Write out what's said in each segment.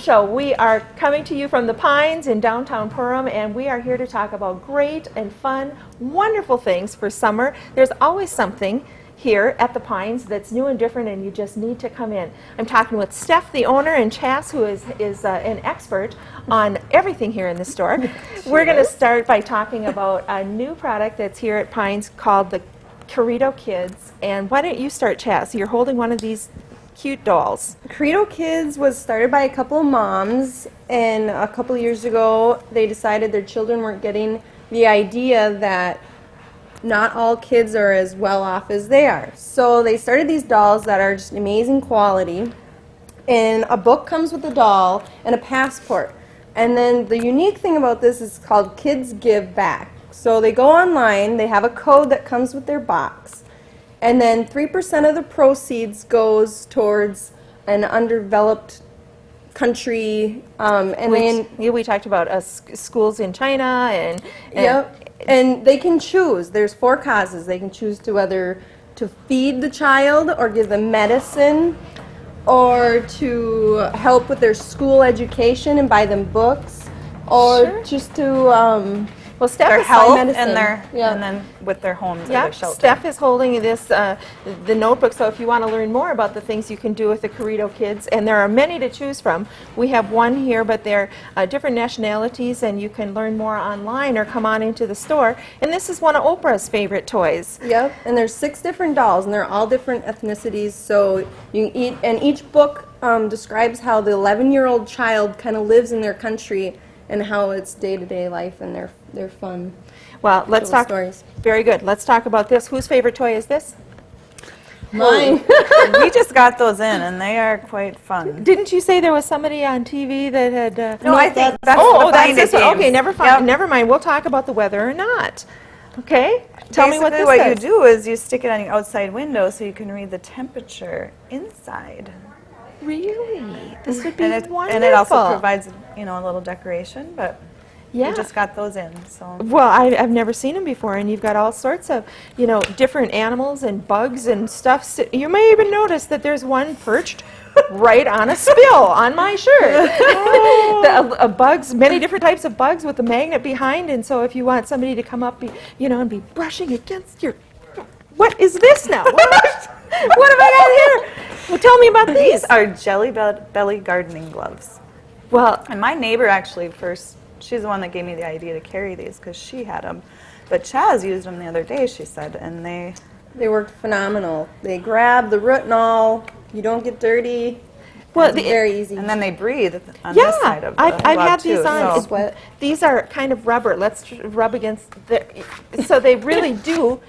Show. We are coming to you from the Pines in downtown Perham, and we are here to talk about great and fun, wonderful things for summer. There's always something here at the Pines that's new and different, and you just need to come in. I'm talking with Steph, the owner, and Chas, who is an expert on everything here in the store. We're going to start by talking about a new product that's here at Pines called the Corrido Kids. And why don't you start, Chas? You're holding one of these cute dolls. Corrido Kids was started by a couple of moms, and a couple of years ago they decided their children weren't getting the idea that not all kids are as well off as they are. So they started these dolls that are just amazing quality, and a book comes with the doll and a passport. And then the unique thing about this is called Kids Give Back. So they go online, they have a code that comes with their box, and then 3% of the proceeds goes towards an underdeveloped country. We talked about schools in China and yep. And they can choose. There's 4 causes. They can choose to whether to feed the child or give them medicine, or to help with their school education and buy them books, or just to Steph their health and and then with their homes or their shelter. Steph is holding this the notebook, so if you want to learn more about the things you can do with the Corrido Kids, and there are many to choose from. We have one here, but they're different nationalities, and you can learn more online or come on into the store. And this is one of Oprah's favorite toys. Yep, and there's 6 different dolls, and they're all different ethnicities. So you can eat, and each book describes how the 11-year-old child kind of lives in their country and how it's day-to-day life and their fun. Well, let's talk stories. Very good. Let's talk about this. Whose favorite toy is this? Mine. We just got those in, and they are quite fun. Didn't you say there was somebody on TV that had? No, I think that's that's this one. Okay, never mind. We'll talk about the whether or not. Okay, tell me what this is. Basically, what you do is you stick it on your outside window so you can read the temperature inside. Really? This would be wonderful. And it also provides, a little decoration, but yeah. We just got those in. So. Well, I've never seen them before, and you've got all sorts of, different animals and bugs and stuff. You may even notice that there's one perched right on a spill on my shirt. Bugs, many different types of bugs with a magnet behind, and so if you want somebody to come up, and be brushing against your, what is this now? What have I got here? Well, tell me about these. These are Jelly Belly gardening gloves. Well, and my neighbor actually she's the one that gave me the idea to carry these because she had them. But Chaz used them the other day, she said, and they worked phenomenal. They grab the root and all. You don't get dirty. Well, it's very easy. And then they breathe on this side of the I've had these on. So. These are kind of rubber. Let's rub against so they really do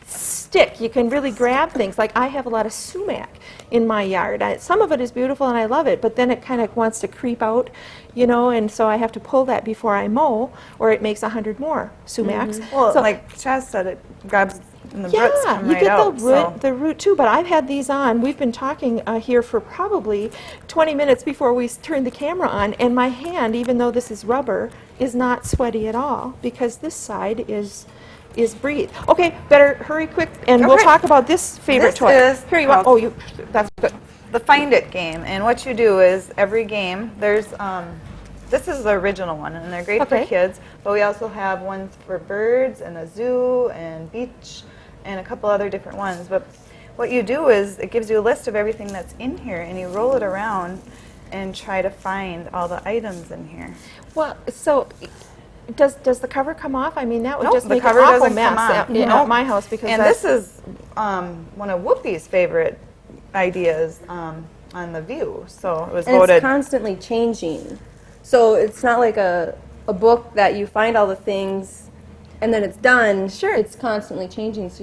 stick. You can really grab things. Like I have a lot of sumac in my yard. Some of it is beautiful and I love it, but then it kind of wants to creep out, and so I have to pull that before I mow, or it makes 100 more sumacs. Mm-hmm. Well, so, like Chaz said, it grabs and the roots come right out. Yeah, the root too, but I've had these on. We've been talking here for probably 20 minutes before we turned the camera on, and my hand, even though this is rubber, is not sweaty at all because this side is breathe. Okay, better hurry quick, and we'll talk about this favorite toy. Here you go. That's good. The Find It game, and what you do is every game, there's, this is the original one, and they're great for kids, but we also have ones for birds, and a zoo, and beach, and a couple other different ones. But what you do is it gives you a list of everything that's in here, and you roll it around and try to find all the items in here. Well, so does the cover come off? I mean, that would just make an awful mess at my house. Because this is one of Whoopi's favorite ideas on The View. So it was voted. It's constantly changing. So it's not like a book that you find all the things and then it's done. Sure. It's constantly changing, so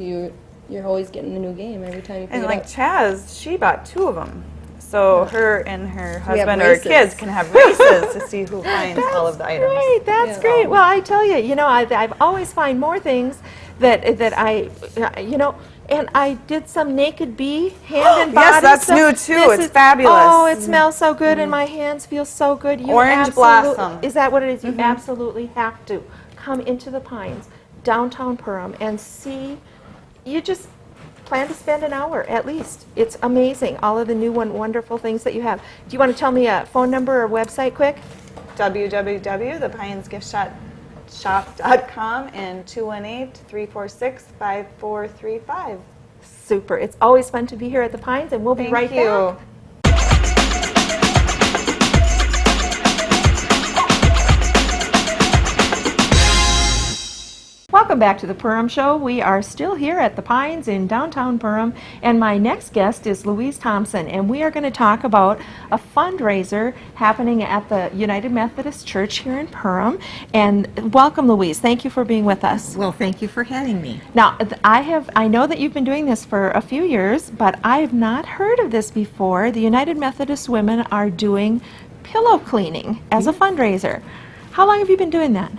you're always getting a new game every time you pick it up. And like Chaz, she bought 2 of them. So her and her husband or her kids can have races to see who finds all of the items. Great. That's great. Well, I tell you, I've always find more things that I, and I did some naked bee hand and body. Yes, that's new too. It's fabulous. Oh, it smells so good, and my hands feel so good. Orange blossom. Is that what it is? You absolutely have to come into the Pines, downtown Perham, and see. You just plan to spend an hour at least. It's amazing, all of the new wonderful things that you have. Do you want to tell me a phone number or website quick? www.thepinesgiftshop.com and 218-346-5435. Super. It's always fun to be here at the Pines, and we'll be right back. Welcome back to the Perham Show. We are still here at the Pines in downtown Perham, and my next guest is Louise Thompson, and we are going to talk about a fundraiser happening at the United Methodist Church here in Perham. And welcome, Louise. Thank you for being with us. Well, thank you for having me. Now, I know that you've been doing this for a few years, but I have not heard of this before. The United Methodist women are doing pillow cleaning as a fundraiser. How long have you been doing that?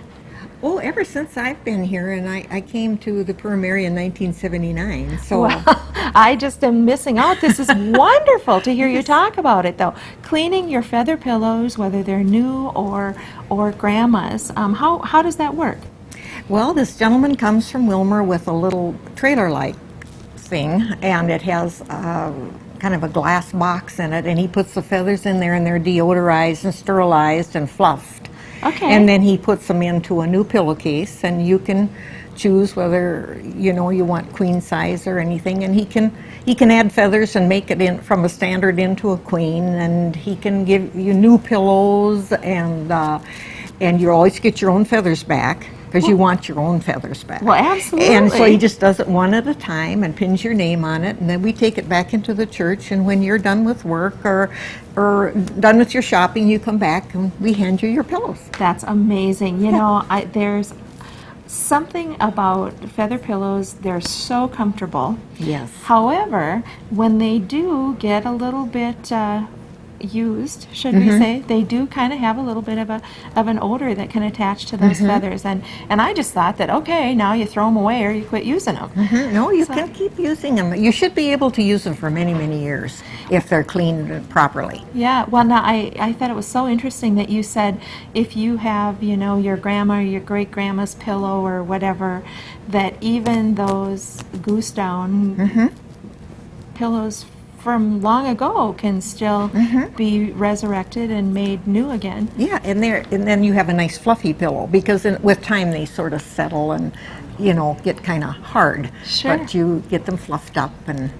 Oh, ever since I've been here, and I came to the Perham area in 1979. So well, I just am missing out. This is wonderful to hear you talk about it, though. Cleaning your feather pillows, whether they're new or grandma's. How does that work? well, this gentleman comes from Wilmer with a little trailer-like thing, and it has kind of a glass box in it, and he puts the feathers in there, and they're deodorized and sterilized and fluffed. Okay. And then he puts them into a new pillowcase, and you can choose whether you want queen size or anything. And he can add feathers and make it in from a standard into a queen, and he can give you new pillows, and you always get your own feathers back because you want your own fethers back. Well, absolutely. And so he just does it one at a time and pins your name on it, and then we take it back into the church, and when you're done with work or done with your shopping, you come back and we hand you your pillows. That's amazing. You know, there's something about feather pillows. They're so comfortable. Yes. However, when they do get a little bit used, should we say, they do kind of have a little bit of an odor that can attach to those feathers, and I just thought that, okay, now you throw them away or you quit using them. No, you can keep using them. You should be able to use them for many, many years if they're cleaned properly. Yeah, well, now I thought it was so interesting that you said if you have, your grandma or your great grandma's pillow or whatever, that even those goose down pillows from long ago can still be resurrected and made new again. Yeah, and then you have a nice fluffy pillow, because with time they sort of settle and get kind of hard. Sure. But you get them fluffed up, and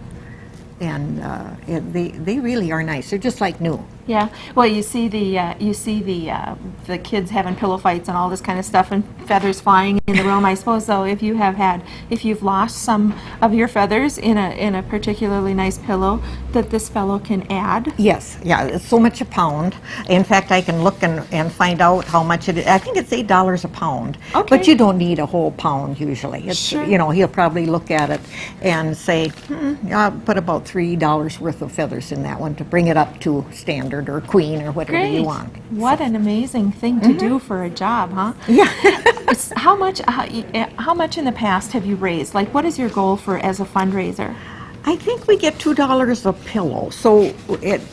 they really are nice. They're just like new. Yeah. Well, you see the kids having pillow fights and all this kind of stuff, and feathers flying in the room. I suppose though, if you've lost some of your feathers in a particularly nice pillow, that this fellow can add. Yes. Yeah. It's so much a pound. In fact, I can look and find out how much it is. I think it's $8 a pound. Okay. But you don't need a whole pound usually. It's, Sure. He'll probably look at it and say, I'll put about $3 worth of feathers in that one to bring it up to standard or queen or whatever Great. you want. What an amazing thing to do for a job, huh? Yeah. How much in the past have you raised? Like, what is your goal as a fundraiser? I think we get $2 a pillow, so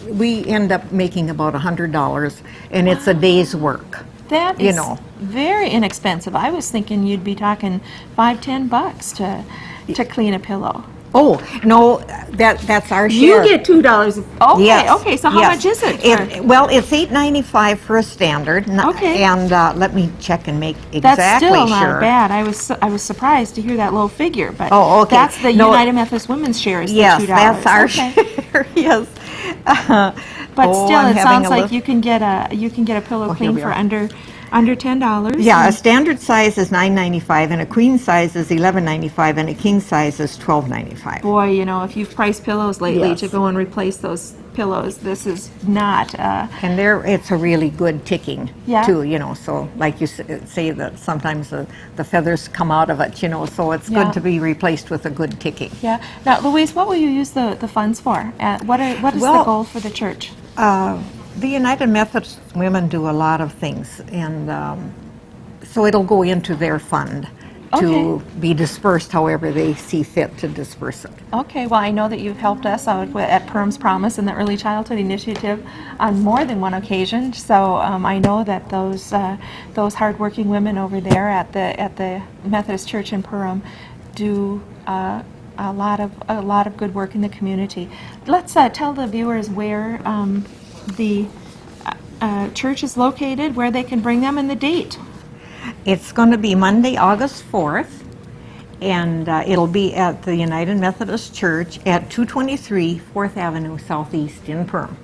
we end up making about $100, and it's a day's work. That is very inexpensive. I was thinking you'd be talking $5-10 to clean a pillow. Oh, no, that's our share. You get $2. Okay, Yes, okay. So how yes. much is it? Well, it's $8.95 for a standard. Okay. And let me check and make exactly That's still sure. not bad. I was surprised to hear that low figure, but Oh, okay. that's the No, United Methodist Women's share is Yes, the $2. that's our Okay. share. Yes. But still, I'm it having sounds a like look. you can get a pillow here clean we for are. under $10. Yeah, a and- standard size is $9.95, and a queen size is $11.95, and a king size is $12.95. Boy, if you've priced pillows lately Yes. to go and replace those pillows, this is not. And it's a really good ticking Yeah. too, So like you say that sometimes the feathers come out of it, so it's Yeah. good to be replaced with a good ticking. Yeah. Now, Louise, what will you use the funds for? What is the Well, goal for the church? The United Methodist women do a lot of things, and so it'll go into their fund to Okay. be dispersed however they see fit to disperse it. Okay, well, I know that you've helped us out at Perham's Promise and the Early Childhood Initiative on more than one occasion. So I know that those hardworking women over there at the Methodist Church in Perham do a lot of good work in the community. Let's tell the viewers where the church is located, where they can bring them, and the date. It's going to be Monday, August 4th, and it'll be at the United Methodist Church at 223 4th Avenue Southeast in Perham.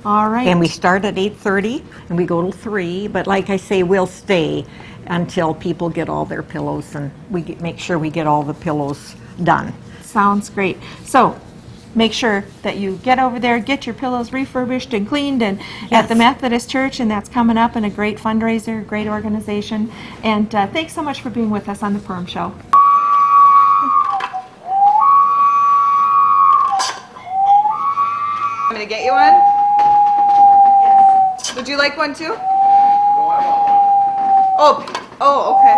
All right. And we start at 8:30 and we go till 3, but like I say, we'll stay until people get all their pillows, and make sure we get all the pillows done. Sounds great. So make sure that you get over there, get your pillows refurbished and cleaned, and at the Methodist Church, and that's coming up, and a great fundraiser, great organization. And thanks so much for being with us on the Perham Show. Want me to get you one? Would you like one too? Oh, okay.